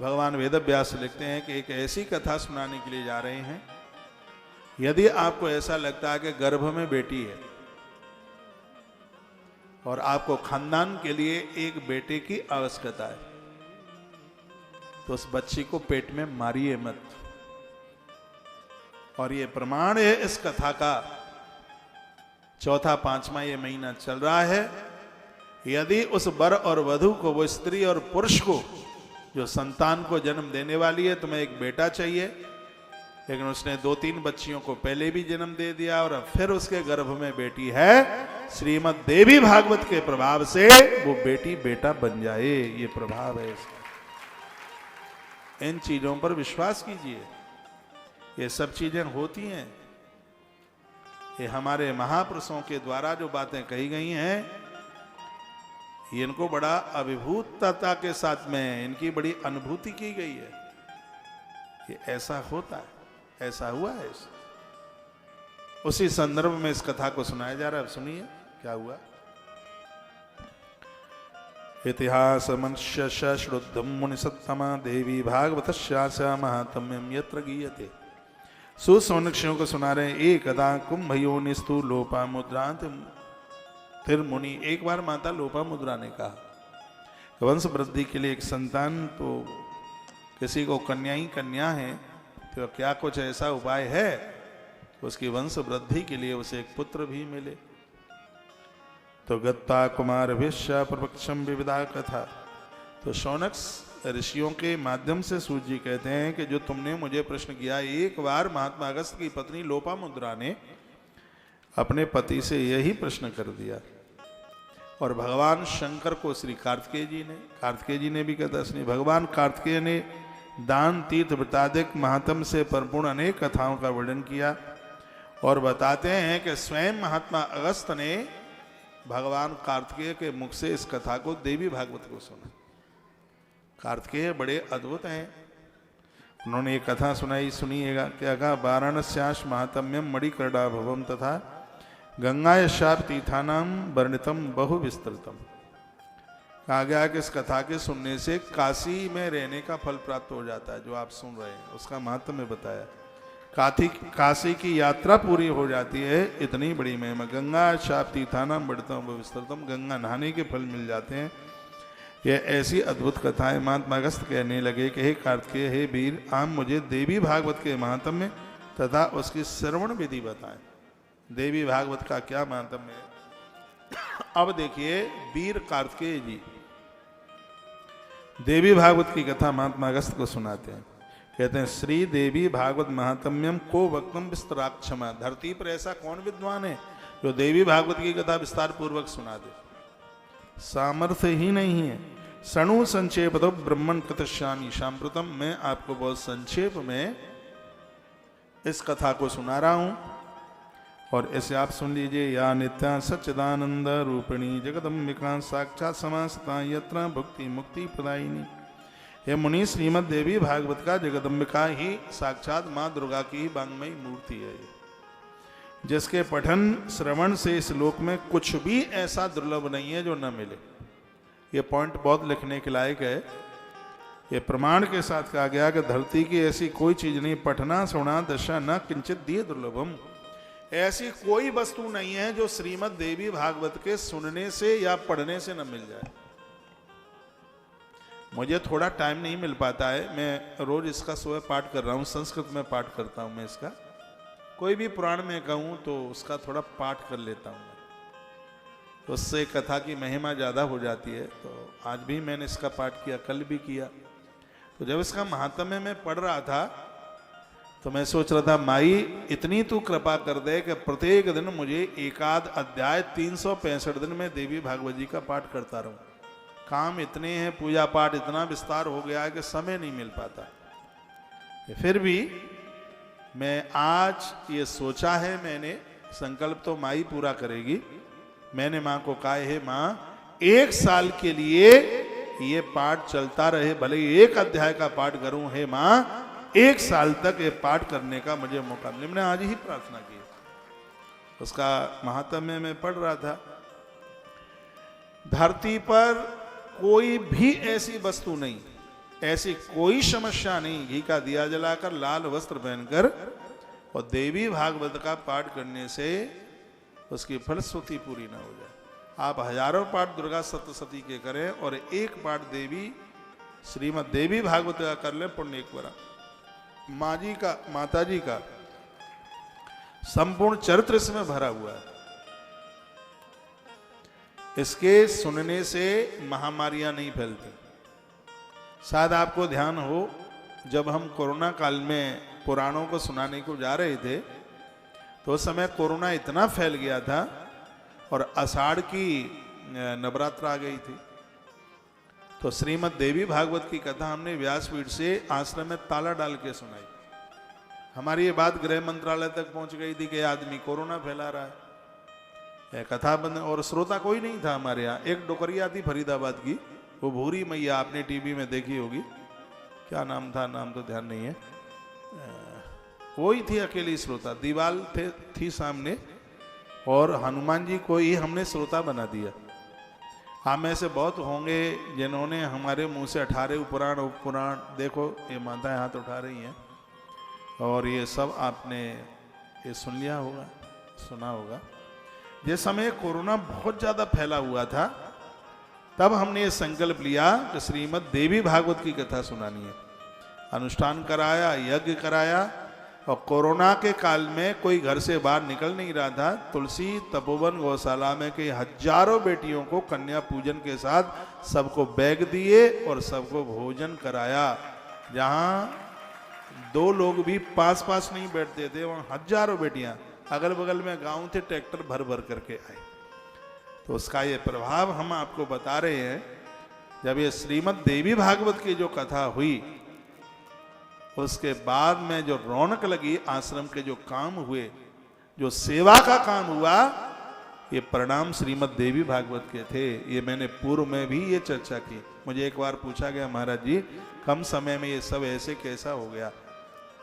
भगवान वेदव्यास लिखते हैं कि एक ऐसी कथा सुनाने के लिए जा रहे हैं, यदि आपको ऐसा लगता है कि गर्भ में बेटी है और आपको खानदान के लिए एक बेटे की आवश्यकता है, तो उस बच्ची को पेट में मारिए मत। और ये प्रमाण है इस कथा का। चौथा पांचवा ये महीना चल रहा है। यदि उस वर और वधू को, वो स्त्री और पुरुष को जो संतान को जन्म देने वाली है, तुम्हें एक बेटा चाहिए, लेकिन उसने 2-3 बच्चियों को पहले भी जन्म दे दिया और अब फिर उसके गर्भ में बेटी है, श्रीमद् देवी भागवत के प्रभाव से वो बेटी बेटा बन जाए, ये प्रभाव है इसका। इन चीजों पर विश्वास कीजिए, ये सब चीजें होती हैं। ये हमारे महापुरुषों के द्वारा जो बातें कही गई हैं, इनको बड़ा अभिभूतता के साथ में इनकी बड़ी अनुभूति की गई है। ये ऐसा होता है, ऐसा हुआ है। उसी संदर्भ में इस कथा को सुनाया जा रहा है। सुनिए क्या हुआ। इतिहास मनुष्य श्रुद्धम मुनि सत्तमा देवी भागवतस्यास्य महात्म्यम यत्र गीयते। सुसौनक्षियों को सुना रहे। एकदा कुंभयो निस्तु लोपा मुद्रांत। फिर मुनि, एक बार माता लोपा मुद्रा ने कहा वंश वृद्धि के लिए एक संतान, तो किसी को कन्या ही कन्या है, तो क्या कुछ ऐसा उपाय है उसकी वंश वृद्धि के लिए उसे एक पुत्र भी मिले। तो गत्ता कुमार भिष्या प्रपक्षम विविधा कथा। तो शौनक ऋषियों के माध्यम से सूत जी कहते हैं कि जो तुमने मुझे प्रश्न किया, एक बार महात्मा अगस्त की पत्नी लोपा मुद्रा ने अपने पति से यही प्रश्न कर दिया, और भगवान शंकर को श्री कार्तिकेय जी ने भी कहा। श्री भगवान कार्तिकेय ने दान तीर्थ व्रतादिक महात्म से परिपूर्ण अनेक कथाओं का वर्णन किया, और बताते हैं कि स्वयं महात्मा अगस्त ने भगवान कार्तिकेय के मुख से इस कथा को देवी भागवत को सुना। कार्तिकेय बड़े अद्भुत हैं। उन्होंने एक कथा सुनाई, सुनिएगा क्या कहा। वाराणस्याश महात्म्यम मणिकर्णा भवम तथा गंगायशाप तीर्थानाम वर्णितम बहु विस्तृतम। कहा गया कि इस कथा के सुनने से काशी में रहने का फल प्राप्त हो जाता है। जो आप सुन रहे हैं उसका महात्म्य बताया। काशी की यात्रा पूरी हो जाती है, इतनी बड़ी महिमा। गंगा शाप तीर्थानाम वर्णितम बहु विस्तृतम, गंगा नहाने के फल मिल जाते हैं। यह ऐसी अद्भुत कथाएं। महात्मा अगस्त कहने लगे कि हे कार्तिकेय, हे वीर, आप मुझे देवी भागवत के महात्म्य तथा उसकी श्रवण विधि बताएं। देवी भागवत का क्या महात्म्य है। अब देखिए, वीर कार्तिकेय जी देवी भागवत की कथा महात्मा अगस्त को सुनाते हैं। कहते हैं, श्री देवी भागवत महात्म्यम को वक्तम विस्तराक्षमा। धरती पर ऐसा कौन विद्वान है जो देवी भागवत की कथा विस्तार पूर्वक सुना दे। सामर्थ्य ही नहीं है। सणु संक्षेप तो ब्रह्मण कृतश्यामी सांप्रतम। मैं आपको बहुत संक्षेप में इस कथा को सुना रहा हूं, और ऐसे आप सुन लीजिए। या नित्या सच्चिदानंद रूपिणी जगदम्बिका साक्षात समासता यत्र भुक्ति मुक्ति प्रदायिनी। ये मुनि, श्रीमद् देवी भागवत का जगदम्बिका ही साक्षात माँ दुर्गा की ही वांग्मयी मूर्ति है, जिसके पठन श्रवण से इस लोक में कुछ भी ऐसा दुर्लभ नहीं है जो न मिले। ये पॉइंट बहुत लिखने के लायक है। ये प्रमाण के साथ कहा गया कि धरती की ऐसी कोई चीज नहीं, पठना सुना दशा न किंचित दिए दुर्लभम। ऐसी कोई वस्तु नहीं है जो श्रीमद् देवी भागवत के सुनने से या पढ़ने से न मिल जाए। मुझे थोड़ा टाइम नहीं मिल पाता है। मैं रोज इसका सुबह पाठ कर रहा हूँ, संस्कृत में पाठ करता हूँ मैं इसका। कोई भी पुराण में कहूँ तो उसका थोड़ा पाठ कर लेता हूँ, तो उससे कथा की महिमा ज़्यादा हो जाती है। तो आज भी मैंने इसका पाठ किया, कल भी किया। तो जब इसका महात्म्य मैं पढ़ रहा था तो मैं सोच रहा था, माई इतनी तू कृपा कर दे कि प्रत्येक दिन मुझे एकाध अध्याय 365 दिन में देवी भागवत जी का पाठ करता रहूं। काम इतने हैं, पूजा पाठ इतना विस्तार हो गया है कि समय नहीं मिल पाता। फिर भी मैं आज ये सोचा है, मैंने संकल्प तो माई पूरा करेगी। मैंने माँ को कहा है, माँ 1 साल के लिए ये पाठ चलता रहे, भले ही 1 अध्याय का पाठ करूं। हे माँ, 1 साल तक ये पाठ करने का मुझे मौका मिले। मैंने आज ही प्रार्थना की। उसका महात्म्य मैं पढ़ रहा था। धरती पर कोई भी ऐसी वस्तु नहीं ऐसी कोई समस्या नहीं। घी का दिया जलाकर, लाल वस्त्र पहनकर और देवी भागवत का पाठ करने से उसकी फलश्रुति पूरी ना हो जाए। आप हजारों पाठ दुर्गा सप्तशती के करें और एक पाठ देवी श्रीमद् देवी भागवत का कर ले, पुण्य एक बरा। माँ जी का, माता जी का संपूर्ण चरित्र इसमें भरा हुआ है। इसके सुनने से महामारियां नहीं फैलती। शायद आपको ध्यान हो, जब हम कोरोना काल में पुराणों को सुनाने को जा रहे थे तो उस समय कोरोना इतना फैल गया था और आषाढ़ की नवरात्र आ गई थी। तो श्रीमद् देवी भागवत की कथा हमने व्यासपीठ से आश्रम में ताला डाल के सुनाई। हमारी ये बात गृह मंत्रालय तक पहुंच गई थी कि आदमी कोरोना फैला रहा है। कथा बंद, और श्रोता कोई नहीं था हमारे यहाँ। एक डोकरिया थी फरीदाबाद की, वो भूरी मैया, आपने टीवी में देखी होगी, क्या नाम था, नाम तो ध्यान नहीं है, वही थी अकेली श्रोता। दीवाल थी सामने और हनुमान जी को ही हमने श्रोता बना दिया। हम ऐसे बहुत होंगे जिन्होंने हमारे मुंह से 18 उपपुराण उपपुराण, देखो ये माताएं हाथ उठा रही हैं, और ये सब आपने ये सुन लिया होगा, सुना होगा। जिस समय कोरोना बहुत ज़्यादा फैला हुआ था तब हमने ये संकल्प लिया कि श्रीमद् देवी भागवत की कथा सुनानी है। अनुष्ठान कराया, यज्ञ कराया, और कोरोना के काल में कोई घर से बाहर निकल नहीं रहा था। तुलसी तपोवन गौशाला में के हजारों बेटियों को कन्या पूजन के साथ सबको बैग दिए और सबको भोजन कराया। जहाँ 2 लोग भी पास पास नहीं बैठते थे, वहाँ हजारों बेटियां, अगल बगल में गांव थे, ट्रैक्टर भर भर करके आए। तो उसका ये प्रभाव हम आपको बता रहे हैं। जब ये श्रीमद् देवी भागवत की जो कथा हुई, उसके बाद में जो रौनक लगी, आश्रम के जो काम हुए, जो सेवा का काम हुआ, ये परिणाम श्रीमद् देवी भागवत के थे। ये मैंने पूर्व में भी ये चर्चा की। मुझे एक बार पूछा गया, महाराज जी कम समय में ये सब ऐसे कैसा हो गया?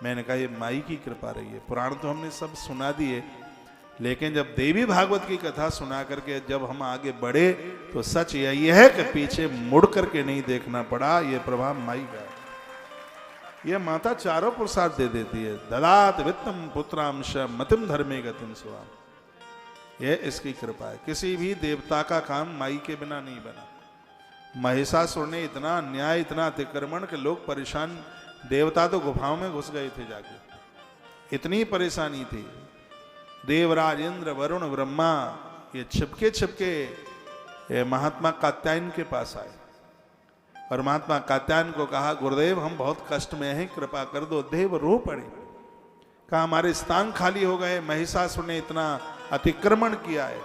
मैंने कहा ये माई की कृपा रही है। पुराण तो हमने सब सुना दिए, लेकिन जब देवी भागवत की कथा सुना करके जब हम आगे बढ़े तो सच यही है कि पीछे मुड़ करके नहीं देखना पड़ा। ये प्रभाव माई का है। ये माता चारों पुरुषार्थ दे देती है। ददात वित्तम पुत्रांश मतिम धर्मे गतिम स्वाम। ये इसकी कृपा है। किसी भी देवता का काम माई के बिना नहीं बना। महिषासुर ने इतना अन्याय, इतना अतिक्रमण कि लोग परेशान, देवता तो गुफाओं में घुस गए थे जाके, इतनी परेशानी थी। देवराज इंद्र वरुण ब्रह्मा ये छिपके छिपके महात्मा कात्यायन के पास आए और महात्मा कात्यायन को कहा, गुरुदेव हम बहुत कष्ट में हैं, कृपा कर दो। देव रो पड़े, कहा हमारे स्थान खाली हो गए, महिषासुर ने इतना अतिक्रमण किया है।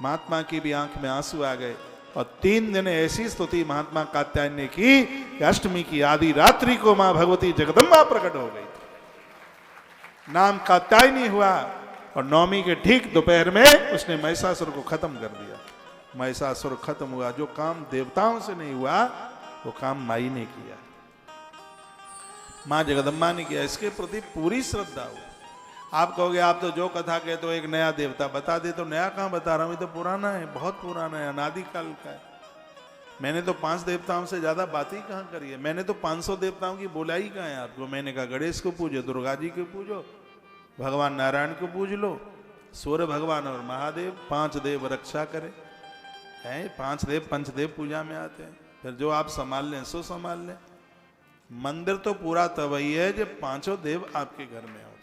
महात्मा की भी आंख में आंसू आ गए और 3 दिन ऐसी स्तुति महात्मा कात्यायन ने की कि अष्टमी की आधी रात्रि को मां भगवती जगदम्बा प्रकट हो गई। नाम कात्यायनी हुआ और नवमी के ठीक दोपहर में उसने महिषासुर को खत्म कर दिया। महिषासुर खत्म हुआ। जो काम देवताओं से नहीं हुआ वो काम माई ने किया, मां जगदम्बा ने किया। इसके प्रति पूरी श्रद्धा हो। आप कहोगे आप तो जो कथा कहते हो एक नया देवता बता दे, तो नया कहां बता रहा हूं, ये तो पुराना है, बहुत पुराना है, अनादिकाल का है। मैंने तो 5 देवताओं से ज्यादा बात ही कहां करी है। मैंने तो 500 देवताओं की बोलाई कहां है आपको। मैंने कहा गणेश को पूजो, दुर्गा जी को पूजो, भगवान नारायण को पूज लो, सूर्य भगवान और महादेव, 5 देव रक्षा करे हैं। 5 देव पंचदेव पूजा में आते हैं। फिर जो आप संभाल लें सो संभाल लें। मंदिर तो पूरा तभी है जब 5 देव आपके घर में होते।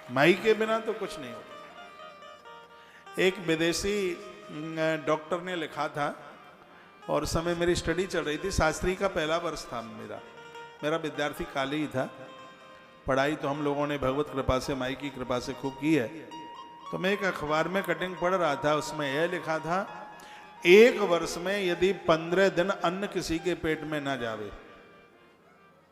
माई के बिना तो कुछ नहीं होता। एक विदेशी डॉक्टर ने लिखा था, और उस समय मेरी स्टडी चल रही थी, शास्त्री का पहला वर्ष था मेरा विद्यार्थी काले ही था। पढ़ाई तो हम लोगों ने भगवत कृपा से, माई की कृपा से खूब की है। तो मैं एक अखबार में कटिंग पढ़ रहा था, उसमें यह लिखा था, 1 वर्ष में यदि 15 दिन अन्न किसी के पेट में ना जावे,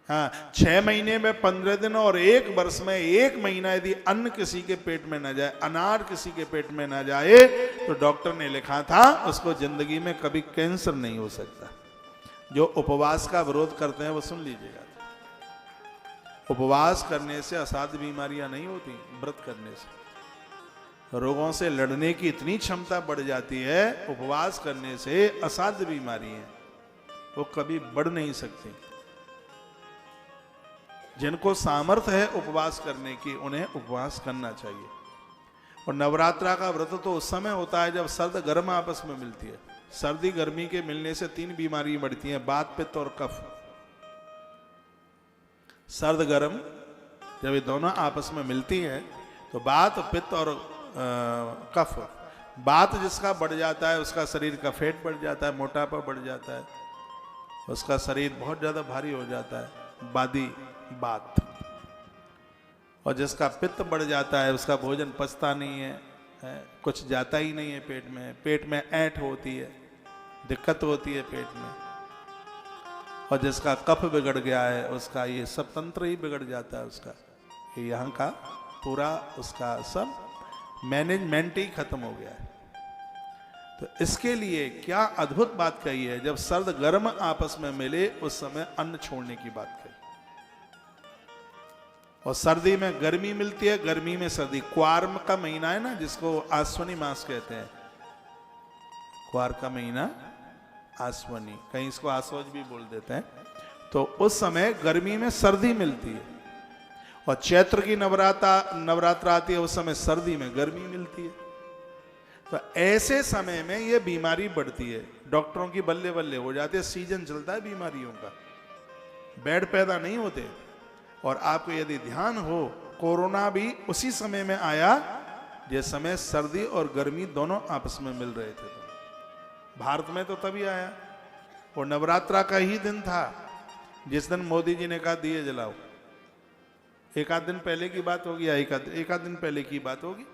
हाँ 6 महीने में 15 दिन और 1 वर्ष में 1 महीना यदि अन्न किसी के पेट में ना जाए, अनार किसी के पेट में ना जाए, तो डॉक्टर ने लिखा था उसको जिंदगी में कभी कैंसर नहीं हो सकता। जो उपवास का विरोध करते हैं वो सुन लीजिएगा। उपवास करने से असाध्य बीमारियां नहीं होती, व्रत करने से रोगों से लड़ने की इतनी क्षमता बढ़ जाती है। उपवास करने से असाध्य बीमारी है। वो कभी बढ़ नहीं सकती। जिनको सामर्थ्य है उपवास करने की, उन्हें उपवास करना चाहिए। और नवरात्रा का व्रत तो उस समय होता है जब सर्द गर्म आपस में मिलती है। सर्दी गर्मी के मिलने से 3 बीमारी बढ़ती हैं, वात, पित्त और कफ। सर्द गर्म जब ये दोनों आपस में मिलती हैं तो वात, पित्त और कफ। वात जिसका बढ़ जाता है उसका शरीर का फैट बढ़ जाता है, मोटापा बढ़ जाता है, उसका शरीर बहुत ज्यादा भारी हो जाता है, बादी बात। और जिसका पित्त बढ़ जाता है उसका भोजन पचता नहीं है, कुछ जाता ही नहीं है पेट में ऐंठ होती है, दिक्कत होती है पेट में। और जिसका कफ बिगड़ गया है उसका ये सब तंत्र ही बिगड़ जाता है, उसका यहाँ का पूरा उसका सब मैनेजमेंट ही खत्म हो गया है। तो इसके लिए क्या अद्भुत बात कही है, जब सर्द गर्म आपस में मिले उस समय अन्न छोड़ने की बात कही। और सर्दी में गर्मी मिलती है, गर्मी में सर्दी। क्वार्म का महीना है ना जिसको आश्वनी मास कहते हैं, क्वार का महीना आश्वनी, कहीं इसको आसोज भी बोल देते हैं। तो उस समय गर्मी में सर्दी मिलती है। और चैत्र की नवरात्रा आती है, उस समय सर्दी में गर्मी मिलती है। तो ऐसे समय में ये बीमारी बढ़ती है, डॉक्टरों की बल्ले बल्ले हो जाती है। सीजन चलता है बीमारियों का, बेड पैदा नहीं होते। और आपको यदि ध्यान हो, कोरोना भी उसी समय में आया जिस समय सर्दी और गर्मी दोनों आपस में मिल रहे थे। भारत में तो तभी आया, और नवरात्रा का ही दिन था जिस दिन मोदी जी ने कहा दिए जलाओ। एक आध दिन पहले की बात होगी, या एक आध दिन पहले की बात होगी।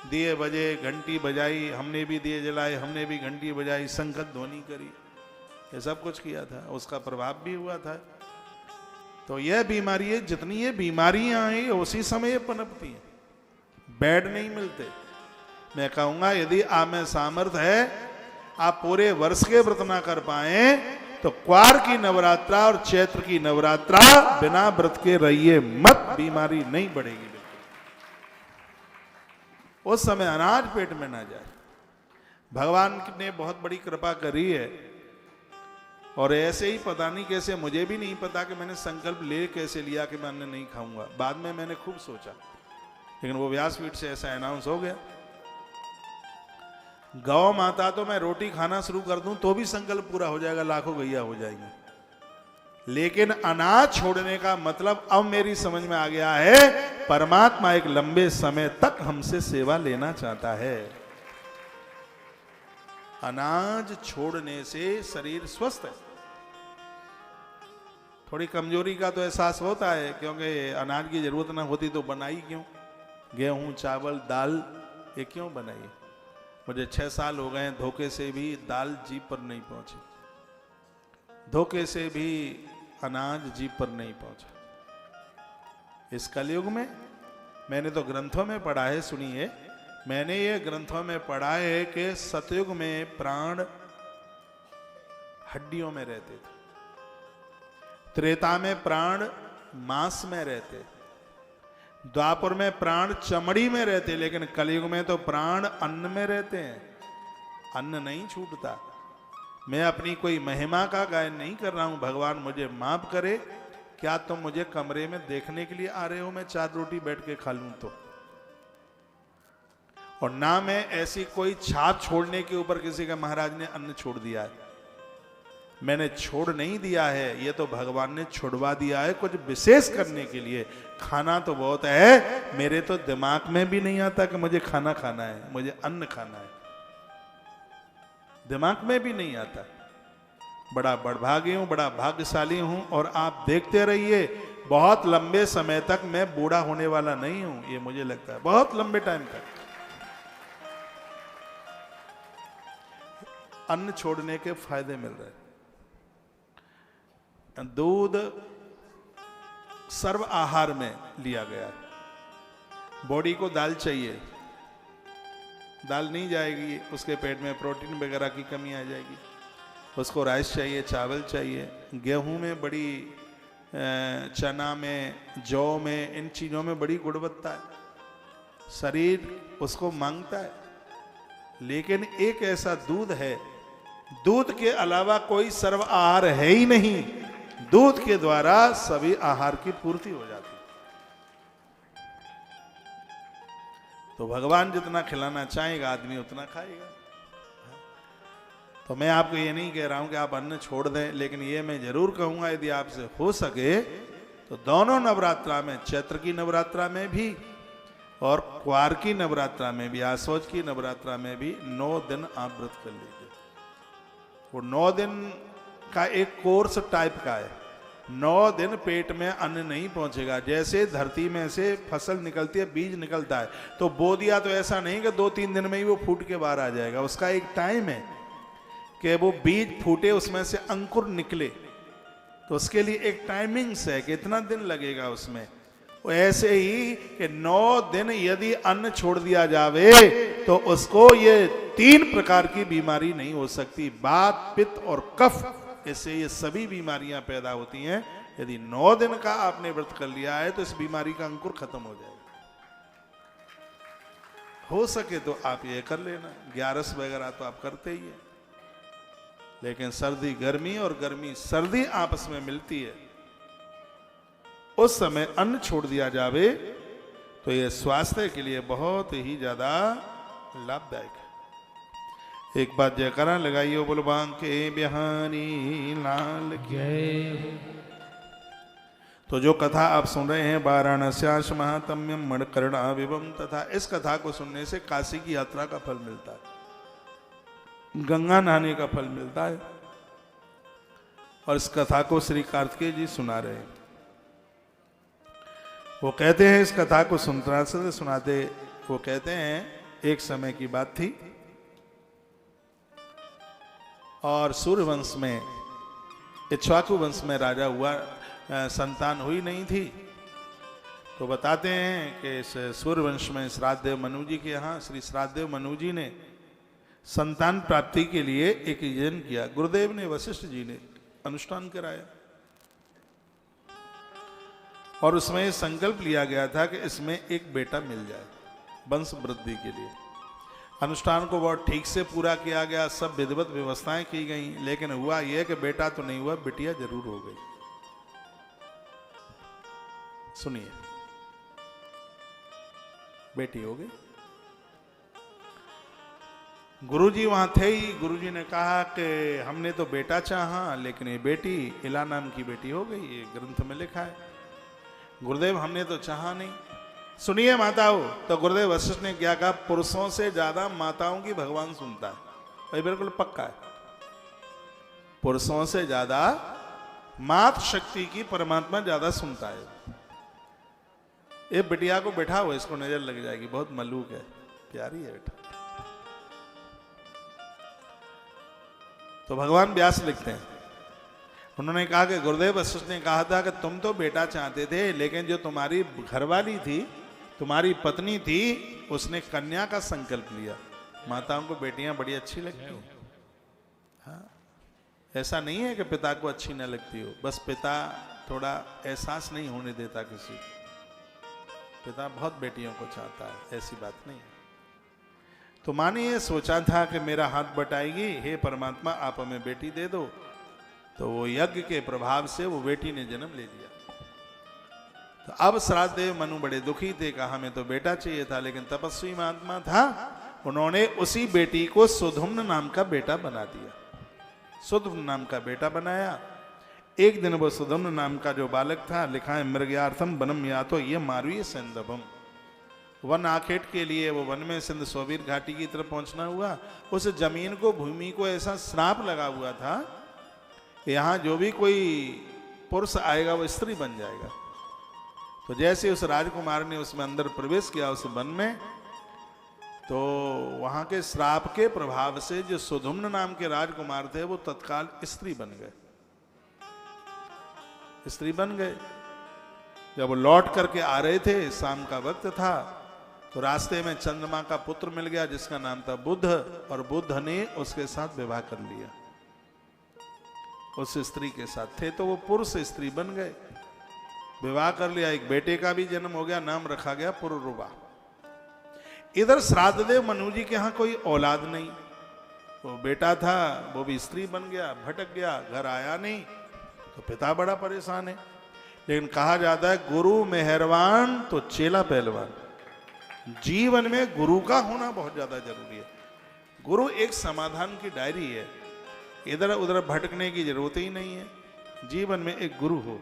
दिए बजे, घंटी बजाई, हमने भी दिए जलाए, हमने भी घंटी बजाई, संखत ध्वनि करी, ये सब कुछ किया था, उसका प्रभाव भी हुआ था। तो यह बीमारी है, जितनी ये बीमारियां आई उसी समय ये पनपती हैं, बेड नहीं मिलते। मैं कहूंगा यदि आप में सामर्थ्य है, आप पूरे वर्ष के व्रत ना कर पाए तो क्वार की नवरात्रा और चैत्र की नवरात्रा बिना व्रत के रहिए मत, बीमारी नहीं बढ़ेगी बिल्कुल। उस समय अनाज पेट में ना जाए। भगवान ने बहुत बड़ी कृपा करी है। और ऐसे ही पता नहीं कैसे, मुझे भी नहीं पता कि मैंने संकल्प ले कैसे लिया कि मैं अन्न नहीं खाऊंगा। बाद में मैंने खूब सोचा, लेकिन वो व्यासपीठ से ऐसा अनाउंस हो गया। गौ माता तो मैं रोटी खाना शुरू कर दूं तो भी संकल्प पूरा हो जाएगा, लाखों गैया हो जाएंगे। लेकिन अनाज छोड़ने का मतलब अब मेरी समझ में आ गया है, परमात्मा एक लंबे समय तक हमसे सेवा लेना चाहता है। अनाज छोड़ने से शरीर स्वस्थ है। थोड़ी कमजोरी का तो एहसास होता है, क्योंकि अनाज की जरूरत ना होती तो बनाई क्यों, गेहूं, चावल, दाल ये क्यों बनाई। मुझे 6 साल हो गए, धोखे से भी दाल जीभ पर नहीं पहुंची, धोखे से भी अनाज जीभ पर नहीं पहुंचा। इस कलयुग में मैंने तो ग्रंथों में पढ़ा है, सुनिए, मैंने ये ग्रंथों में पढ़ा है कि सतयुग में प्राण हड्डियों में रहते थे, त्रेता में प्राण मांस में रहते, द्वापर में प्राण चमड़ी में रहते, लेकिन कलयुग में तो प्राण अन्न में रहते हैं। अन्न नहीं छूटता। मैं अपनी कोई महिमा का गायन नहीं कर रहा हूं, भगवान मुझे माफ करे। क्या तुम मुझे कमरे में देखने के लिए आ रहे हो मैं 4 रोटी बैठ के खा लूं तो? और ना मैं ऐसी कोई छाप छोड़ने के ऊपर किसी का महाराज ने अन्न छोड़ दिया है, मैंने छोड़ नहीं दिया है, ये तो भगवान ने छुड़वा दिया है कुछ विशेष करने के लिए। खाना तो बहुत है, मेरे तो दिमाग में भी नहीं आता कि मुझे खाना खाना है, मुझे अन्न खाना है, दिमाग में भी नहीं आता। बड़ा बड़भागी हूं, बड़ा भाग्यशाली हूं। और आप देखते रहिए, बहुत लंबे समय तक मैं बूढ़ा होने वाला नहीं हूं, ये मुझे लगता है, बहुत लंबे टाइम तक। अन्न छोड़ने के फायदे मिल रहे हैं। दूध सर्व आहार में लिया गया है। बॉडी को दाल चाहिए, दाल नहीं जाएगी उसके पेट में, प्रोटीन वगैरह की कमी आ जाएगी। उसको राइस चाहिए, चावल चाहिए, गेहूं में बड़ी, चना में, जौ में, इन चीज़ों में बड़ी गुणवत्ता है, शरीर उसको मांगता है। लेकिन एक ऐसा दूध है दूध के अलावा कोई सर्व आहार है ही नहीं, दूध के द्वारा सभी आहार की पूर्ति हो जाती। तो भगवान जितना खिलाना चाहेगा आदमी उतना खाएगा। तो मैं आपको ये नहीं कह रहा हूं कि आप अन्न छोड़ दें, लेकिन ये मैं जरूर कहूंगा यदि आपसे हो सके तो दोनों नवरात्रा में, चैत्र की नवरात्रा में भी और क्वार की नवरात्रा में भी, आसोज की नवरात्रा में भी 9 दिन आप व्रत कर लीजिए। वो 9 दिन का एक कोर्स टाइप का है। 9 दिन पेट में अन्न नहीं पहुंचेगा। जैसे धरती में से फसल निकलती है, बीज निकलता है, तो बो दिया तो ऐसा नहीं कि 2-3 दिन में ही वो फूट के बाहर आ जाएगा। उसका एक टाइम है कि वो बीज फूटे, उसमें से अंकुर निकले, तो उसके लिए एक टाइमिंग्स है कि इतना दिन लगेगा उसमें। ऐसे ही कि 9 दिन यदि अन्न छोड़ दिया जावे तो उसको ये 3 प्रकार की बीमारी नहीं हो सकती, वात, पित्त और कफ। इससे ये सभी बीमारियां पैदा होती हैं। यदि 9 दिन का आपने व्रत कर लिया है तो इस बीमारी का अंकुर खत्म हो जाएगा। हो सके तो आप ये कर लेना। 11 वगैरह तो आप करते ही है, लेकिन सर्दी गर्मी और गर्मी सर्दी आपस में मिलती है, उस समय अन्न छोड़ दिया जावे तो यह स्वास्थ्य के लिए बहुत ही ज्यादा लाभदायक है। एक बात जयकारा लगाइए, बोलो बांके बिहारी लाल की जय। तो जो कथा आप सुन रहे हैं वाराणस्याश महात्म्यम मणकर्णा विभम, तथा इस कथा को सुनने से काशी की यात्रा का फल मिलता है, गंगा नहाने का फल मिलता है। और इस कथा को श्री कार्तिकेय जी सुना रहे हैं। वो कहते हैं, इस कथा को सुनाते वो कहते हैं, एक समय की बात थी और सूर्यवंश में, इक्ष्वाकु वंश में राजा हुआ, संतान हुई नहीं थी। तो बताते हैं कि इस सूर्यवंश में श्राद्धदेव मनु जी के यहाँ श्री श्राद्धदेव मनु जी ने संतान प्राप्ति के लिए एक यज्ञ किया। गुरुदेव ने, वशिष्ठ जी ने अनुष्ठान कराया और उसमें संकल्प लिया गया था कि इसमें एक बेटा मिल जाए वंश वृद्धि के लिए। अनुष्ठान को बहुत ठीक से पूरा किया गया, सब विधिवत व्यवस्थाएं की गई, लेकिन हुआ यह कि बेटा तो नहीं हुआ, बिटिया जरूर हो गई। सुनिए, बेटी हो गई। गुरुजी वहां थे ही। गुरुजी ने कहा कि हमने तो बेटा चाहा, लेकिन ये बेटी इला नाम की बेटी हो गई, ये ग्रंथ में लिखा है। गुरुदेव हमने तो चाहा नहीं। सुनिए माताओं, तो गुरुदेव वशिष्ठ ने क्या कहा, पुरुषों से ज्यादा माताओं की भगवान सुनता है। भाई बिल्कुल पक्का है, पुरुषों से ज्यादा मात शक्ति की परमात्मा ज्यादा सुनता है। ये बिटिया को बैठा हुआ, इसको नजर लग जाएगी, बहुत मलूक है, प्यारी है बेटा। तो भगवान व्यास लिखते हैं, उन्होंने कहा कि गुरुदेव वशिष्ठ ने कहा था कि तुम तो बेटा चाहते थे, लेकिन जो तुम्हारी घरवाली थी, तुम्हारी पत्नी थी, उसने कन्या का संकल्प लिया। माताओं को बेटियां बड़ी अच्छी लगती हैं। हाँ, ऐसा नहीं है कि पिता को अच्छी न लगती हो, बस पिता थोड़ा एहसास नहीं होने देता किसी। पिता बहुत बेटियों को चाहता है, ऐसी बात नहीं है। तो माँ ने ये सोचा था कि मेरा हाथ बटाएगी, हे परमात्मा आप हमें बेटी दे दो। तो वो यज्ञ के प्रभाव से वो बेटी ने जन्म ले लिया। तो अब श्राद्धदेव मनु बड़े दुखी थे, कहा हमें तो बेटा चाहिए था, लेकिन तपस्वी महात्मा था, उन्होंने उसी बेटी को सुधुम्न नाम का बेटा बना दिया। सुधुम्न नाम का बेटा बनाया। एक दिन वो सुधुम्न नाम का जो बालक था, लिखा है मृगयार्थम वनम यातो ये मारवीय सैंदवम, वन आखेट के लिए वो वन में सिंध सोबीर घाटी की तरफ पहुंचना हुआ। उस जमीन को, भूमि को ऐसा श्राप लगा हुआ था कि यहाँ जो भी कोई पुरुष आएगा वो स्त्री बन जाएगा। तो जैसे उस राजकुमार ने उसमें अंदर प्रवेश किया उस वन में, तो वहां के श्राप के प्रभाव से जो सुधुम्न नाम के राजकुमार थे वो तत्काल स्त्री बन गए। स्त्री बन गए। जब वो लौट करके आ रहे थे, शाम का वक्त था, तो रास्ते में चंद्रमा का पुत्र मिल गया जिसका नाम था बुद्ध, और बुद्ध ने उसके साथ विवाह कर लिया। उस स्त्री के साथ थे तो वो पुरुष स्त्री बन गए, विवाह कर लिया, एक बेटे का भी जन्म हो गया, नाम रखा गया पुरुरुवा। इधर श्राद्धदेव मनु जी के यहाँ कोई औलाद नहीं, वो बेटा था वो भी स्त्री बन गया, भटक गया, घर आया नहीं, तो पिता बड़ा परेशान है। लेकिन कहा जाता है गुरु मेहरबान तो चेला पहलवान। जीवन में गुरु का होना बहुत ज्यादा जरूरी है। गुरु एक समाधान की डायरी है, इधर उधर भटकने की जरूरत ही नहीं है। जीवन में एक गुरु हो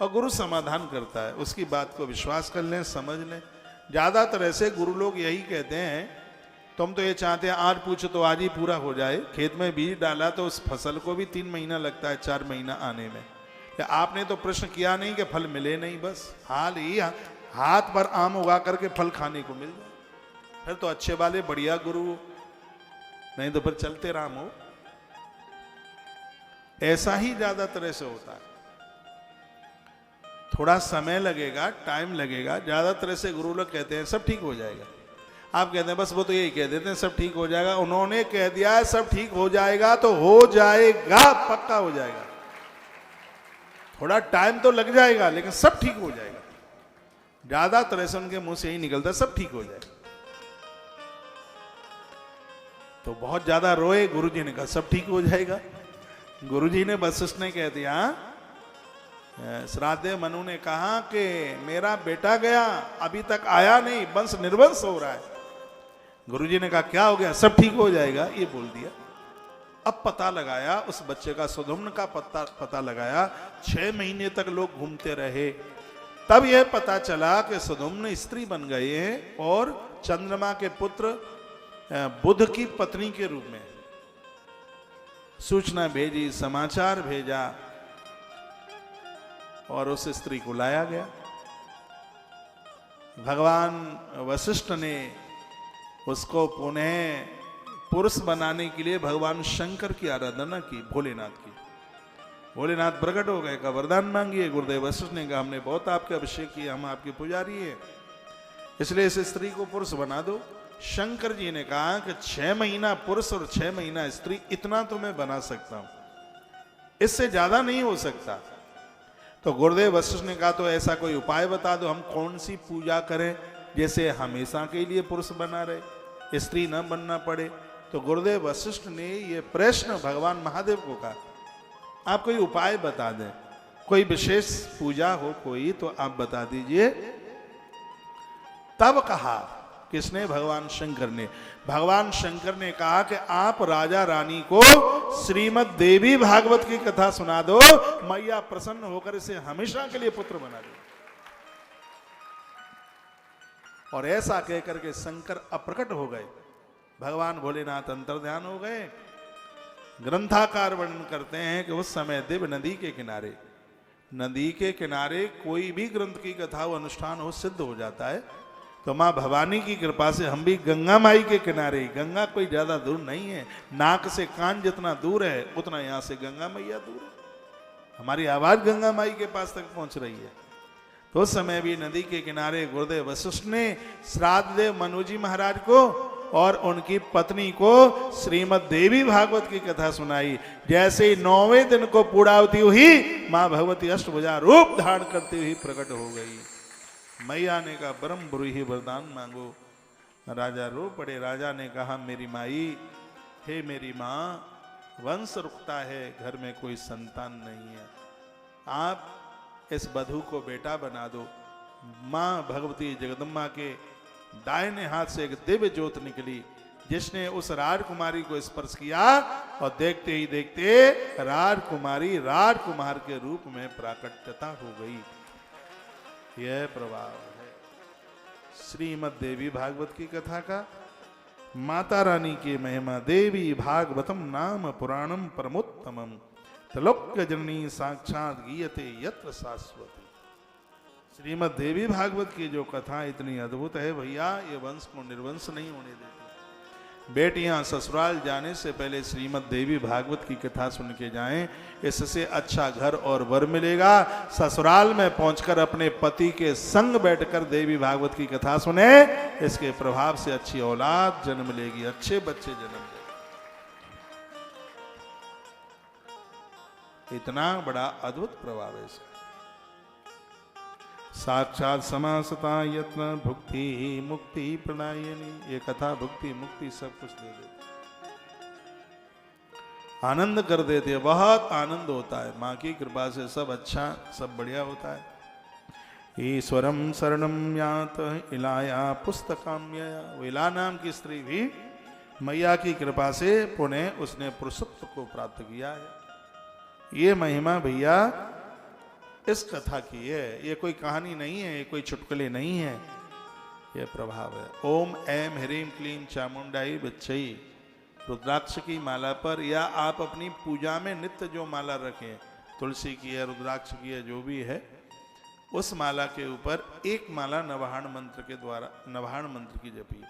और गुरु समाधान करता है, उसकी बात को विश्वास कर लें, समझ लें। ज्यादातर ऐसे गुरु लोग यही कहते हैं, तुम तो ये चाहते हैं आज पूछो तो आज ही पूरा हो जाए। खेत में बीज डाला तो उस फसल को भी 3 महीना लगता है, 4 महीना आने में। या आपने तो प्रश्न किया नहीं कि फल मिले नहीं, बस हाल ही हाथ पर आम उगा करके फल खाने को मिल जाए, फिर तो अच्छे वाले बढ़िया गुरु, नहीं तो फिर चलते राम हो। ऐसा ही ज्यादातर ऐसे होता है। थोड़ा समय लगेगा, टाइम लगेगा। ज्यादातर ऐसे गुरु लोग कहते हैं सब ठीक हो जाएगा। आप कहते हैं बस वो तो यही कह देते हैं सब ठीक हो जाएगा। उन्होंने कह दिया है सब ठीक हो जाएगा तो हो जाएगा, पक्का हो जाएगा। थोड़ा टाइम तो लग जाएगा लेकिन सब ठीक हो जाएगा। ज्यादातर से उनके मुंह से यही निकलता है सब ठीक हो जाएगा। तो बहुत ज्यादा रोए, गुरुजी ने कहा सब ठीक हो जाएगा। गुरुजी ने वशिष्ठ ने कह दिया, श्राद्ध मनु ने कहा कि मेरा बेटा गया अभी तक आया नहीं, वंश निर्वंश हो रहा है। गुरुजी ने कहा क्या हो गया, सब ठीक हो जाएगा, ये बोल दिया। अब पता लगाया उस बच्चे का, सुधुम्न का पता लगाया। 6 महीने तक लोग घूमते रहे, तब यह पता चला कि सुधुम्न स्त्री बन गए हैं और चंद्रमा के पुत्र बुध की पत्नी के रूप में। सूचना भेजी, समाचार भेजा और उस स्त्री को लाया गया। भगवान वशिष्ठ ने उसको पुनः पुरुष बनाने के लिए भगवान शंकर की आराधना की, भोलेनाथ की। भोलेनाथ प्रकट हो गए, का वरदान मांगिए। गुरुदेव वशिष्ठ ने कहा हमने बहुत आपके अभिषेक किए, हम आपके पुजारी हैं, इसलिए इस स्त्री को पुरुष बना दो। शंकर जी ने कहा कि 6 महीना पुरुष और 6 महीना स्त्री, इतना तो मैं बना सकता हूं, इससे ज्यादा नहीं हो सकता। तो गुरुदेव वशिष्ठ ने कहा तो ऐसा कोई उपाय बता दो, हम कौन सी पूजा करें जैसे हमेशा के लिए पुरुष बना रहे, स्त्री न बनना पड़े। तो गुरुदेव वशिष्ठ ने ये प्रश्न भगवान महादेव को कहा, आप कोई उपाय बता दें, कोई विशेष पूजा हो कोई तो आप बता दीजिए। तब कहा किसने, भगवान शंकर ने। भगवान शंकर ने कहा कि आप राजा रानी को श्रीमद् देवी भागवत की कथा सुना दो, मैया प्रसन्न होकर इसे हमेशा के लिए पुत्र बना दे। और ऐसा कहकर के शंकर अप्रकट हो गए, भगवान भोलेनाथ अंतर्ध्यान हो गए। ग्रंथाकार वर्णन करते हैं कि उस समय दिव्य नदी के किनारे कोई भी ग्रंथ की कथा हो, अनुष्ठान हो, सिद्ध हो जाता है। तो माँ भवानी की कृपा से हम भी गंगा माई के किनारे, गंगा कोई ज्यादा दूर नहीं है, नाक से कान जितना दूर है उतना यहाँ से गंगा मैया दूर है। हमारी आवाज गंगा माई के पास तक पहुंच रही है। तो उस समय भी नदी के किनारे गुरुदेव वशिष्ठ ने श्राद्ध देव मनु जी महाराज को और उनकी पत्नी को श्रीमद् देवी भागवत की कथा सुनाई। जैसे ही 9वें दिन को पूर्णाहुति हुई, मां भगवती अष्टभुजा रूप धारण करती हुई प्रकट हो गई। मैया ने कहा परम बुरी वरदान मांगो। राजा रो पड़े। राजा ने कहा मेरी माई, हे मेरी माँ, वंश रुकता है, घर में कोई संतान नहीं है, आप इस बधू को बेटा बना दो। मां भगवती जगदम्बा के दाहिने हाथ से एक दिव्य ज्योत निकली, जिसने उस राजकुमारी को स्पर्श किया और देखते ही देखते राजकुमारी राजकुमार के रूप में प्राकट्यता हो गई। यह प्रभाव है श्रीमद् देवी भागवत की कथा का। माता रानी की महिमा। देवी भागवतम नाम पुराणम परमोत्तमम, त्रिलोक्य जननी साक्षात गीयते यत्र शाश्वती। श्रीमद् देवी भागवत की जो कथा इतनी अद्भुत है भैया, ये वंश को निर्वंश नहीं होने देती। बेटियां ससुराल जाने से पहले श्रीमद् देवी भागवत की कथा सुन के जाएं, इससे अच्छा घर और वर मिलेगा। ससुराल में पहुंचकर अपने पति के संग बैठकर देवी भागवत की कथा सुने, इसके प्रभाव से अच्छी औलाद जन्म लेगी, अच्छे बच्चे जन्म लेंगे। इतना बड़ा अद्भुत प्रभाव है इसका। साक्षात समासता यत्न भुक्ति मुक्ति प्रदायिनी। ये कथा भुक्ति मुक्ति सब कुछ दे देती। आनंद कर देती है, बहुत आनंद होता है। माँ की कृपा से सब अच्छा, सब बढ़िया होता है। ईश्वरम शरणम यात इलाया पुस्तकाम्यया। इला नाम की स्त्री भी मैया की कृपा से पुनः उसने पुरुषत्व को प्राप्त किया है। ये महिमा भैया इस कथा की है, ये कोई कहानी नहीं है, ये कोई चुटकुले नहीं है, ये प्रभाव है। ओम ऐम ह्रीम क्लीम चामुंडाई बिच्छई रुद्राक्ष की माला पर, या आप अपनी पूजा में नित्य जो माला रखें, तुलसी की है, रुद्राक्ष की है, जो भी है, उस माला के ऊपर एक माला नवाहन मंत्र के द्वारा, नवाहन मंत्र की जपिए।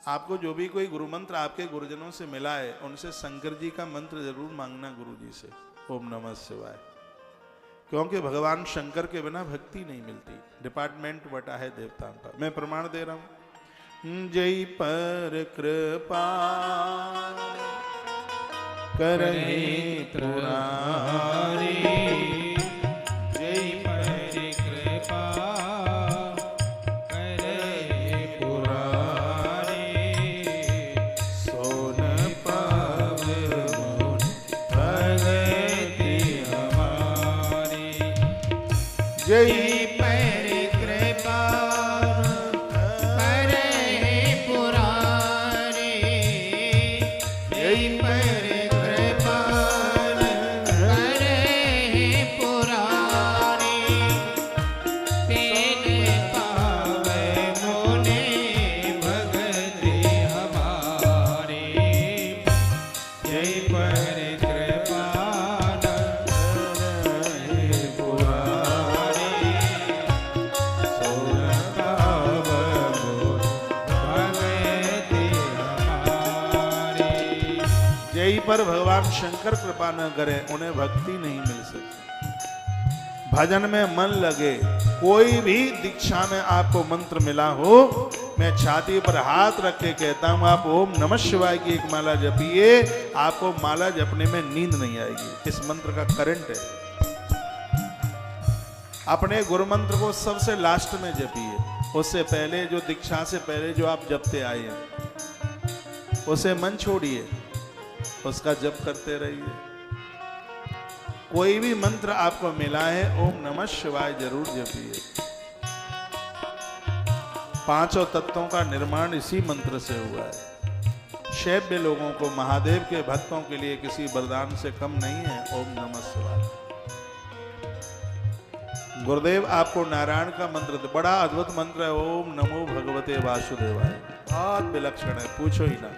आपको जो भी कोई गुरु मंत्र आपके गुरुजनों से मिला है, उनसे शंकर जी का मंत्र जरूर मांगना गुरु जी से, ओम नमः शिवाय। क्योंकि भगवान शंकर के बिना भक्ति नहीं मिलती। डिपार्टमेंट बटा है देवताओं का। मैं प्रमाण दे रहा हूं। जय पर कृपा करहि पुरारी, जय पर कृपा करहि पुरारी, जय पर कृपा करहि पुरारी, तेने पावे मोने भगति हमारी, जय पर कृपा करहि पुरारी, जय पर भगवान शंकर कृपा न करें, उन्हें भक्ति नहीं मिल सकती। भजन में मन लगे। कोई भी दीक्षा में आपको मंत्र मिला हो, मैं छाती पर हाथ रख के कहता हूं, आप ओम नमः शिवाय की एक माला जपिए, आपको माला जपने में नींद नहीं आएगी। इस मंत्र का करंट है। अपने गुरु मंत्र को सबसे लास्ट में जपिए। उससे पहले जो दीक्षा से पहले जो आप जपते आए हैं, उसे मन छोड़िए, उसका जप करते रहिए। कोई भी मंत्र आपको मिला है, ओम नमः शिवाय जरूर जपिए। पांचों तत्वों का निर्माण इसी मंत्र से हुआ है। शैव्य लोगों को, महादेव के भक्तों के लिए किसी वरदान से कम नहीं है ओम नमः शिवाय। गुरुदेव आपको नारायण का मंत्र, बड़ा अद्भुत मंत्र है, ओम नमो भगवते वासुदेवाय। बहुत विलक्षण है, पूछो ही ना।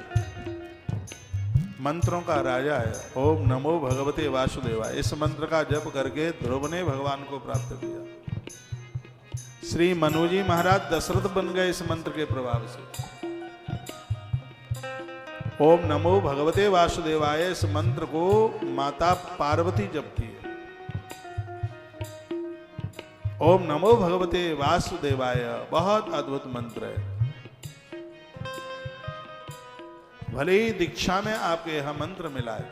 मंत्रों का राजा है, ओम नमो भगवते वासुदेवाय। इस मंत्र का जप करके ध्रुव ने भगवान को प्राप्त किया। श्री मनु जी महाराज दशरथ बन गए इस मंत्र के प्रभाव से। ओम नमो भगवते वासुदेवाय, इस मंत्र को माता पार्वती जपती है। ओम नमो भगवते वासुदेवाय, बहुत अद्भुत मंत्र है। भले ही दीक्षा में आपके यहां मंत्र मिला है,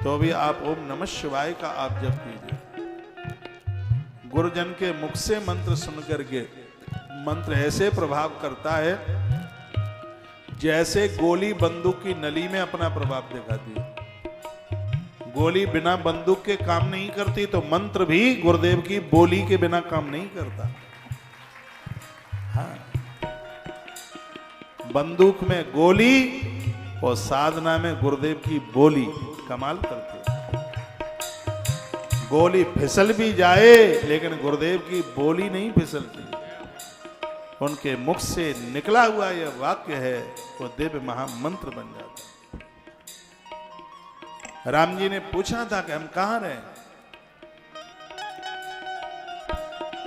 तो भी आप ओम नमः शिवाय का आप जप कीजिए। गुरुजन के मुख से मंत्र सुन करके मंत्र ऐसे प्रभाव करता है जैसे गोली बंदूक की नली में अपना प्रभाव दिखाती है। गोली बिना बंदूक के काम नहीं करती, तो मंत्र भी गुरुदेव की बोली के बिना काम नहीं करता। हाँ, बंदूक में गोली और साधना में गुरुदेव की बोली कमाल करती है। गोली फिसल भी जाए, लेकिन गुरुदेव की बोली नहीं फिसलती। उनके मुख से निकला हुआ यह वाक्य है, वो दिव्य महामंत्र बन जाता। राम जी ने पूछा था कि हम कहां रहे,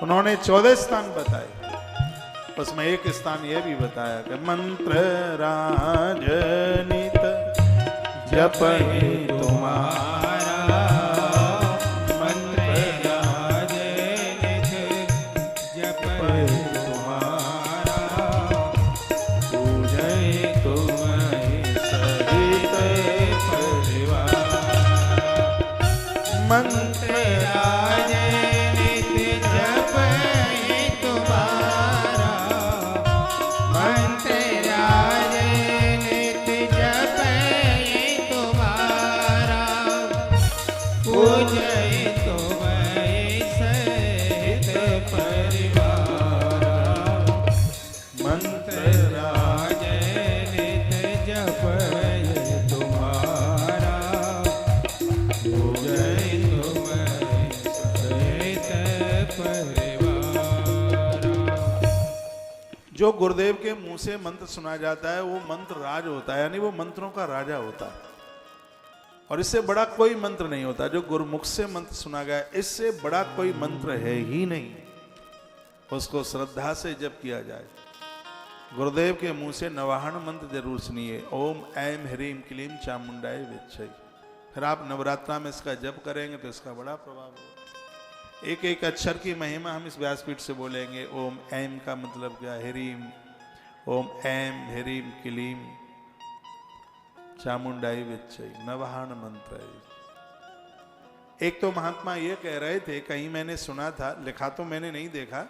उन्होंने 14 स्थान बताए। उसमें एक स्थान यह भी बताया कि मंत्र राजनित जपहि तुम्हारा, मंत्र राजनित जपहि तुम्हारा, पूजहि तुम्हि सहित परिवार। मंत्र राजनित जपहि तुम्हारा, मंत्र राजनित जपहि तुम्हारा, जो गुरुदेव के मुंह से मंत्र सुना जाता है वो मंत्र राज होता है, यानी वो मंत्रों का राजा होता है। और इससे बड़ा कोई मंत्र नहीं होता। जो गुरुमुख से मंत्र सुना गया, इससे बड़ा कोई मंत्र है ही नहीं। उसको श्रद्धा से जप किया जाए। गुरुदेव के मुंह से नवाहन मंत्र जरूर सुनिए, ओम ऐम ह्रीम क्लीम चामुंडाय विच्छय। फिर आप नवरात्रा में इसका जप करेंगे तो इसका बड़ा प्रभाव होगा। एक एक अक्षर की महिमा हम इस व्यासपीठ से बोलेंगे। ओम ऐम का मतलब क्या? ह्रीम। ओम ऐम ह्रीम क्लीम चामुंडाई विच्छय, नवाहन मंत्र है। एक तो महात्मा ये कह रहे थे, कहीं मैंने सुना था, लिखा तो मैंने नहीं देखा,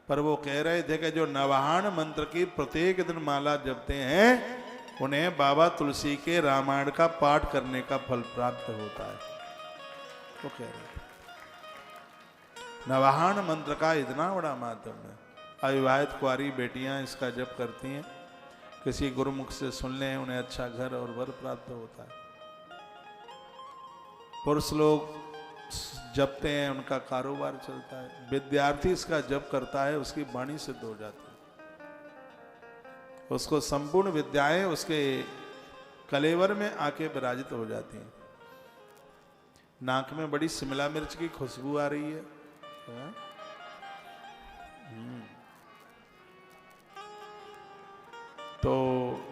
पर वो कह रहे थे कि जो नवाहन मंत्र की प्रत्येक दिन माला जपते हैं उन्हें बाबा तुलसी के रामायण का पाठ करने का फल प्राप्त होता है। वो कह रहे थे नवाहन मंत्र का इतना बड़ा महत्व है। अविवाहित कुंवारी बेटियां इसका जप करती हैं, किसी गुरुमुख से सुन लें, उन्हें अच्छा घर और वर प्राप्त होता है। पुरुष लोग जपते हैं, उनका कारोबार चलता है। विद्यार्थी इसका जप करता है, उसकी वाणी सिद्ध हो जाती है, उसको संपूर्ण विद्याएं उसके कलेवर में आके विराजित हो जाती हैं। नाक में बड़ी शिमला मिर्च की खुशबू आ रही है। तो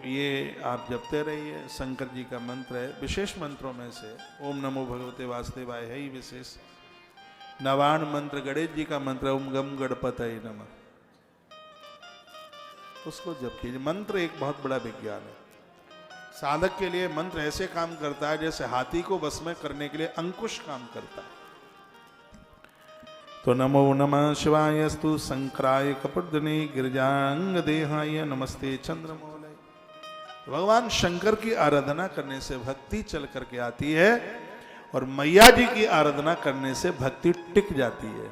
ये आप जपते रहिए। शंकर जी का मंत्र है, विशेष मंत्रों में से ओम नमो भगवते वासुदेवाय है ही विशेष। नवान मंत्र गणेश जी का मंत्र ओम गम गणपतये नमः, उसको जप कीजिए। मंत्र एक बहुत बड़ा विज्ञान है। साधक के लिए मंत्र ऐसे काम करता है जैसे हाथी को वश में करने के लिए अंकुश काम करता है। तो नमो नमः शिवायस्तु शंकराय कपटदिने गिरिजांग देहाय नमस्ते चंद्रमौलय। भगवान शंकर की आराधना करने से भक्ति चल करके आती है और मैया जी की आराधना करने से भक्ति टिक जाती है।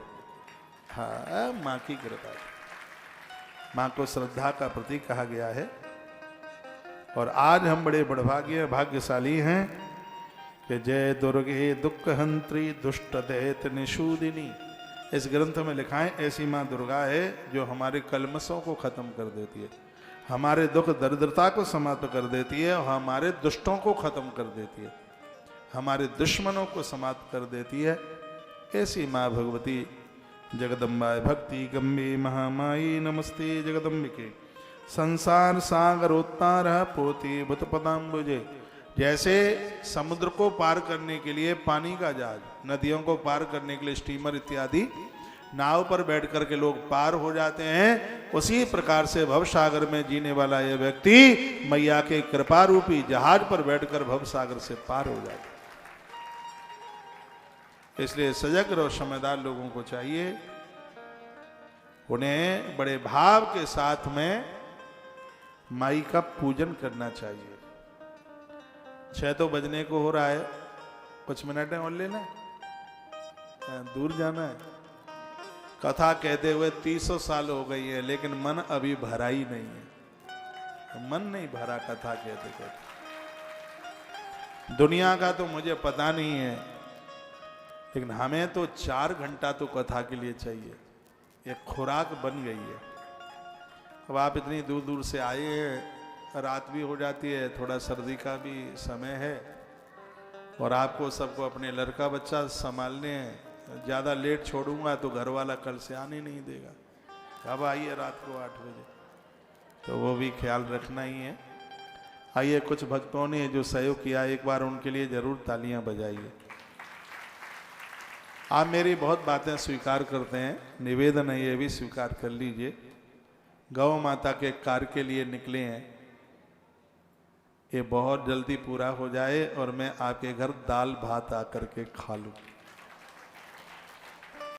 हाँ, माँ की कृपा। माँ को श्रद्धा का प्रतीक कहा गया है। और आज हम बड़े बड़भाग्य भाग्यशाली हैं कि जय दुर्गे दुख हंत्री दुष्ट दैत निषूदिनी। इस ग्रंथ में लिखा है ऐसी माँ दुर्गा है जो हमारे कलमशों को खत्म कर देती है, हमारे दुख दरिद्रता को समाप्त कर देती है और हमारे दुष्टों को खत्म कर देती है, हमारे दुश्मनों को समाप्त कर देती है। ऐसी माँ भगवती जगदम्बाय भक्ति गम्भे महामाई नमस्ते जगदम्बिके। संसार सागरोत्तार पोती भूत पदाम्बुजे। जैसे समुद्र को पार करने के लिए पानी का जहाज, नदियों को पार करने के लिए स्टीमर इत्यादि नाव पर बैठ कर के लोग पार हो जाते हैं, उसी प्रकार से भव सागर में जीने वाला यह व्यक्ति मैया के कृपा रूपी जहाज पर बैठकर भव सागर से पार हो जाता है। इसलिए सजग और समझदार लोगों को चाहिए, उन्हें बड़े भाव के साथ में माई का पूजन करना चाहिए। 6 तो बजने को हो रहा है, कुछ मिनट और लेना है, दूर जाना है। कथा कहते हुए 300 साल हो गई है, लेकिन मन अभी भरा ही नहीं है। मन नहीं भरा कथा कहते कहते। दुनिया का तो मुझे पता नहीं है, लेकिन हमें तो 4 घंटा तो कथा के लिए चाहिए। एक खुराक बन गई है। अब आप इतनी दूर दूर से आए हैं, रात भी हो जाती है, थोड़ा सर्दी का भी समय है और आपको सबको अपने लड़का बच्चा संभालने हैं। ज़्यादा लेट छोड़ूंगा तो घर वाला कल से आने नहीं देगा। अब आइए रात को 8 बजे, तो वो भी ख्याल रखना ही है। आइए, कुछ भक्तों ने जो सहयोग किया एक बार उनके लिए जरूर तालियां बजाइए। आप मेरी बहुत बातें स्वीकार करते हैं, निवेदन है ये भी स्वीकार कर लीजिए। गौ माता के कार्य के लिए निकले हैं, ये बहुत जल्दी पूरा हो जाए और मैं आपके घर दाल भात आकर के खा लूं।